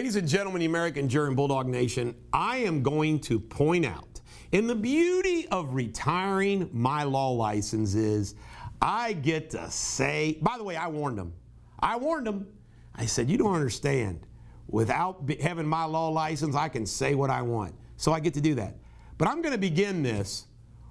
Ladies and gentlemen, the American Jury and Bulldog Nation, I am going to point out, and the beauty of retiring my law license is I get to say, by the way, I warned them. I said, you don't understand. Without having my law license, I can say what I want. So I get to do that. But I'm going to begin this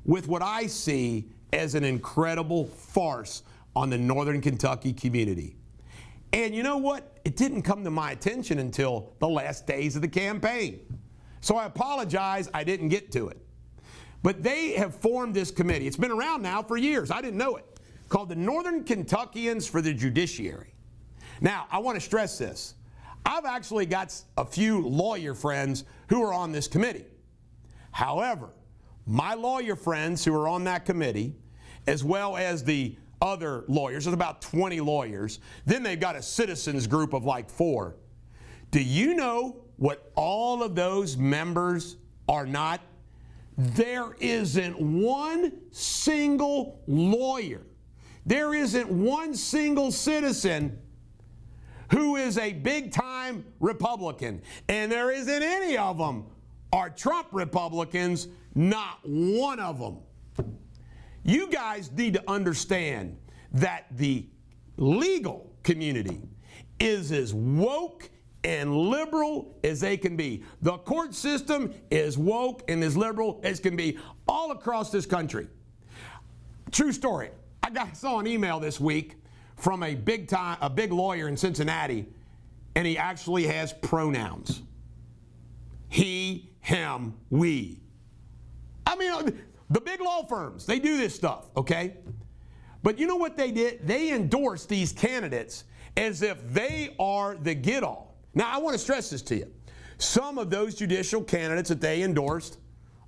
with what I see as an incredible farce on the Northern Kentucky community. And you know what? It didn't come to my attention until the last days of the campaign. So I apologize, I didn't get to it. But they have formed this committee. It's been around now for years. I didn't know it. Called the Northern Kentuckians for the Judiciary. Now, I want to stress this. I've actually got a few lawyer friends who are on this committee. However, my lawyer friends who are on that committee, as well as the other lawyers, there's about 20 lawyers, then they've got a citizens group of like 4. Do you know what all of those members are not? There isn't one single lawyer, there isn't one single citizen who is a big-time Republican, and there isn't any of them are Trump Republicans, not one of them. You guys need to understand that the legal community is as woke and liberal as they can be. The court system is woke and as liberal as can be all across this country. True story. I saw an email this week from a big lawyer in Cincinnati, and he actually has pronouns. He, him, we. I mean, the big law firms, they do this stuff, okay? But you know what they did? They endorsed these candidates as if they are the get-all. Now, I want to stress this to you. Some of those judicial candidates that they endorsed,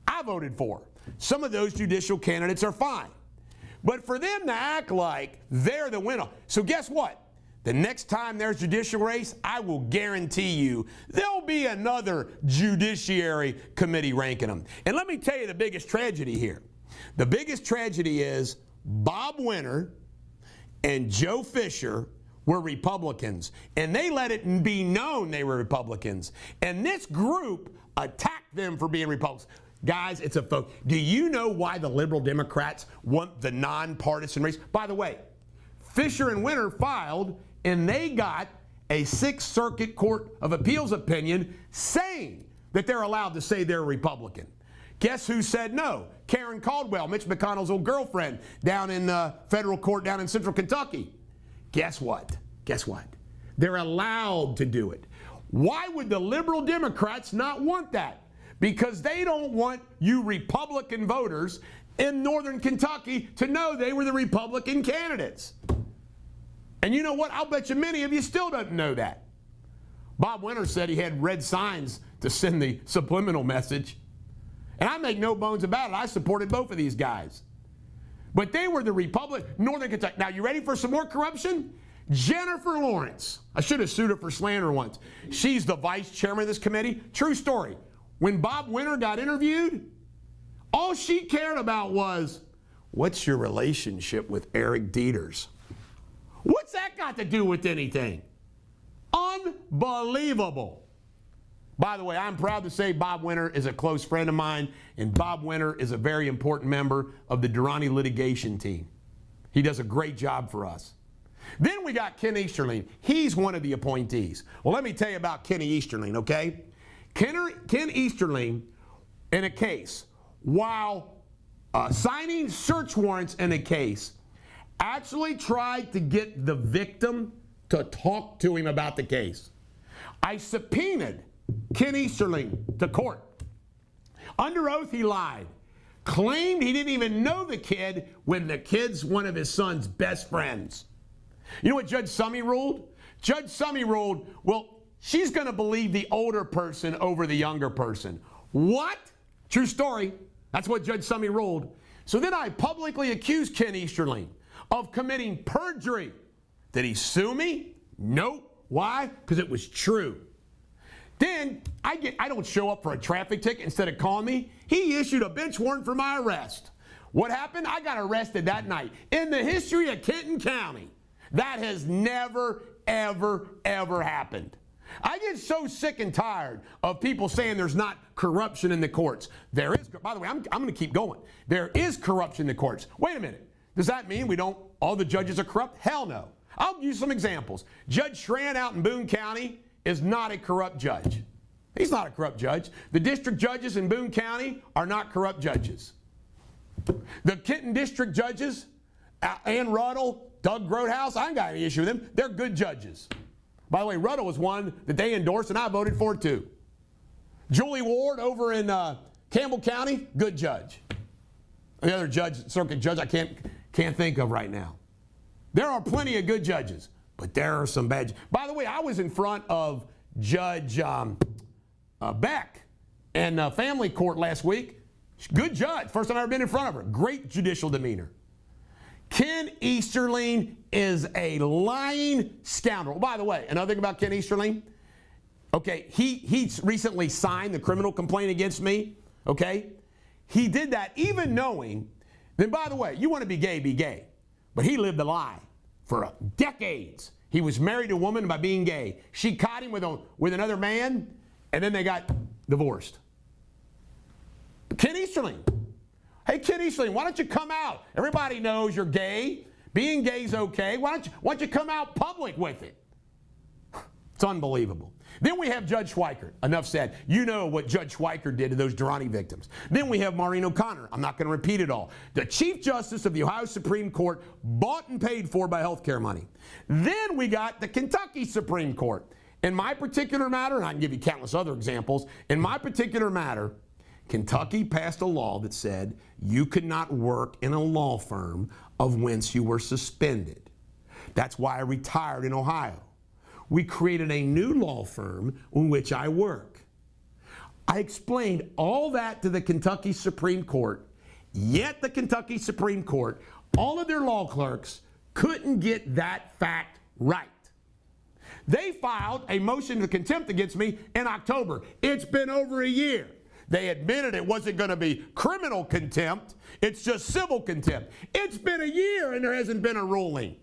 I voted for. Some of those judicial candidates are fine. But for them to act like they're the winner. So guess what? The next time there's judicial race, I will guarantee you there'll be another Judiciary committee ranking them. And let me tell you the biggest tragedy here. The biggest tragedy is Bob Winter and Joe Fisher were Republicans, and they let it be known they were Republicans. And this group attacked them for being Republicans. Guys, it's a focus. Do you know why the liberal Democrats want the nonpartisan race? By the way, Fisher and Winter filed, and they got a Sixth Circuit Court of Appeals opinion saying that they're allowed to say they're Republican. Guess who said no? Karen Caldwell, Mitch McConnell's old girlfriend, down in federal court down in Central Kentucky. Guess what? Guess what? They're allowed to do it. Why would the liberal Democrats not want that? Because they don't want you Republican voters in Northern Kentucky to know they were the Republican candidates. And you know what? I'll bet you many of you still don't know that. Bob Winter said he had red signs to send the subliminal message. And I make no bones about it. I supported both of these guys. But they were the Northern Kentucky. Now, you ready for some more corruption? Jennifer Lawrence. I should have sued her for slander once. She's the vice chairman of this committee. True story. When Bob Winter got interviewed, all she cared about was, what's your relationship with Eric Deters? What's that got to do with anything? Unbelievable. By the way, I'm proud to say Bob Winter is a close friend of mine, and Bob Winter is a very important member of the Durrani litigation team. He does a great job for us. Then we got Ken Easterling. He's one of the appointees. Well, let me tell you about Kenny Easterling, okay? Ken Easterling, in a case, while signing search warrants in a case, actually tried to get the victim to talk to him about the case. I subpoenaed Ken Easterling to court. Under oath, he lied. Claimed he didn't even know the kid when the kid's one of his son's best friends. You know what Judge Summey ruled? Judge Summey ruled, well, she's going to believe the older person over the younger person. What? True story. That's what Judge Summey ruled. So then I publicly accused Ken Easterling of committing perjury. Did he sue me? Nope. Why? Because it was true. Then I don't show up for a traffic ticket instead of calling me. He issued a bench warrant for my arrest. What happened? I got arrested that night. In the history of Kenton County, that has never, ever, ever happened. I get so sick and tired of people saying there's not corruption in the courts. There is. By the way, I'm going to keep going. There is corruption in the courts. Wait a minute. Does that mean all the judges are corrupt? Hell no. I'll use some examples. Judge Schran out in Boone County is not a corrupt judge. He's not a corrupt judge. The district judges in Boone County are not corrupt judges. The Kenton district judges, Ann Ruddle, Doug Grotehouse, I ain't got any issue with them. They're good judges. By the way, Ruddle was one that they endorsed, and I voted for it too. Julie Ward over in Campbell County, good judge. The other judge, circuit judge, I can't think of right now. There are plenty of good judges, but there are some bad. By the way, I was in front of Judge Beck in family court last week. Good judge. First time I've ever been in front of her. Great judicial demeanor. Ken Easterling is a lying scoundrel. By the way, another thing about Ken Easterling, okay, he recently signed the criminal complaint against me, okay? He did that even knowing, then by the way, you want to be gay, but he lived a lie for decades. He was married to a woman by being gay. She caught him with another man, and then they got divorced. Ken Easterling. Hey, Ken Easterling, why don't you come out? Everybody knows you're gay. Being gay is okay. Why don't you come out public with it? It's unbelievable. Then we have Judge Schweikert. Enough said. You know what Judge Schweikert did to those Durrani victims. Then we have Maureen O'Connor. I'm not going to repeat it all. The Chief Justice of the Ohio Supreme Court, bought and paid for by health care money. Then we got the Kentucky Supreme Court. In my particular matter, and I can give you countless other examples, in my particular matter, Kentucky passed a law that said you could not work in a law firm of whence you were suspended. That's why I retired in Ohio. We created a new law firm in which I work. I explained all that to the Kentucky Supreme Court, yet the Kentucky Supreme Court, all of their law clerks couldn't get that fact right. They filed a motion of contempt against me in October. It's been over a year. They admitted it wasn't going to be criminal contempt. It's just civil contempt. It's been a year and there hasn't been a ruling.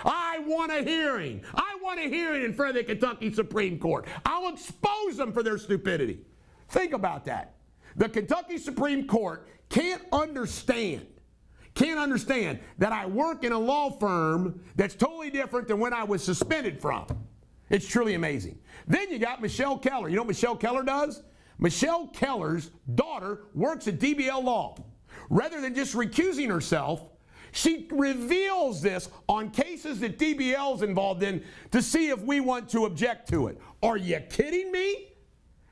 I want a hearing. I want a hearing in front of the Kentucky Supreme Court. I'll expose them for their stupidity. Think about that. The Kentucky Supreme Court can't understand that I work in a law firm that's totally different than when I was suspended from. It's truly amazing. Then you got Michelle Keller. You know what Michelle Keller does? Michelle Keller's daughter works at DBL Law. Rather than just recusing herself, she reveals this on cases that DBL is involved in to see if we want to object to it. Are you kidding me?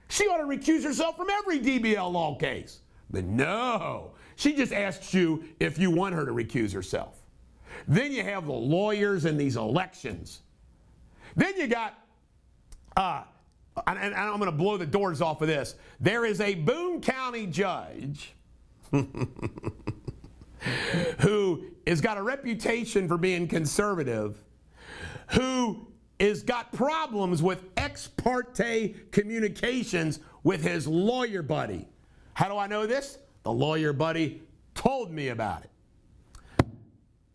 She ought to recuse herself from every DBL Law case. But no, she just asks you if you want her to recuse herself. Then you have the lawyers in these elections. Then you got, and I'm going to blow the doors off of this. There is a Boone County judge who has got a reputation for being conservative, who has got problems with ex parte communications with his lawyer buddy. How do I know this? The lawyer buddy told me about it.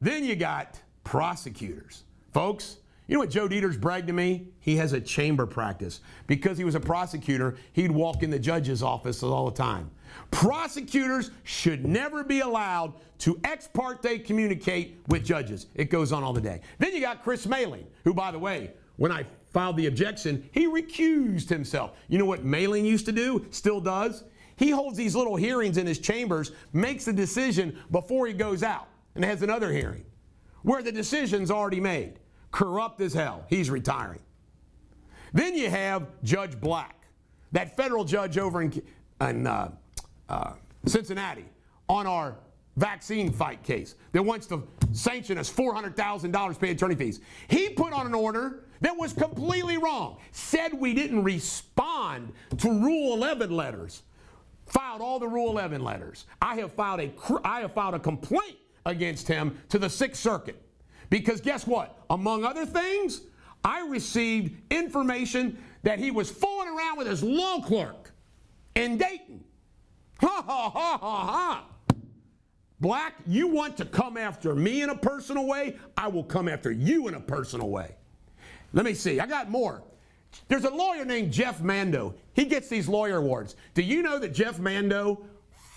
Then you got prosecutors. Folks, you know what Joe Deters bragged to me? He has a chamber practice. Because he was a prosecutor, he'd walk in the judge's office all the time. Prosecutors should never be allowed to ex parte communicate with judges. It goes on all the day. Then you got Chris Malin, who, by the way, when I filed the objection, he recused himself. You know what Malin used to do? Still does? He holds these little hearings in his chambers, makes the decision before he goes out, and has another hearing where the decision's already made. Corrupt as hell. He's retiring. Then you have Judge Black, that federal judge over in Cincinnati on our vaccine fight case that wants to sanction us $400,000 pay attorney fees. He put on an order that was completely wrong. Said we didn't respond to Rule 11 letters. Filed all the Rule 11 letters. I have filed a complaint against him to the 6th Circuit. Because guess what? Among other things, I received information that he was fooling around with his law clerk in Dayton. Ha, ha, ha, ha, ha. Black, you want to come after me in a personal way? I will come after you in a personal way. Let me see. I got more. There's a lawyer named Jeff Mando. He gets these lawyer awards. Do you know that Jeff Mando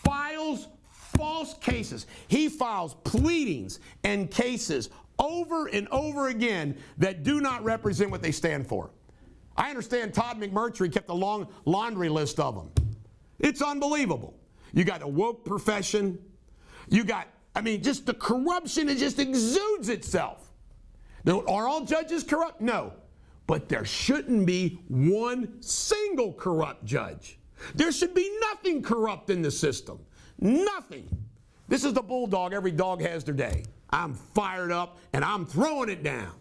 files false cases? He files pleadings and cases over and over again that do not represent what they stand for. I understand Todd McMurtry kept a long laundry list of them. It's unbelievable. You got a woke profession. You got, just the corruption, it just exudes itself. Now, are all judges corrupt? No. But there shouldn't be one single corrupt judge. There should be nothing corrupt in the system. Nothing. This is the bulldog. Every dog has their day. I'm fired up and I'm throwing it down.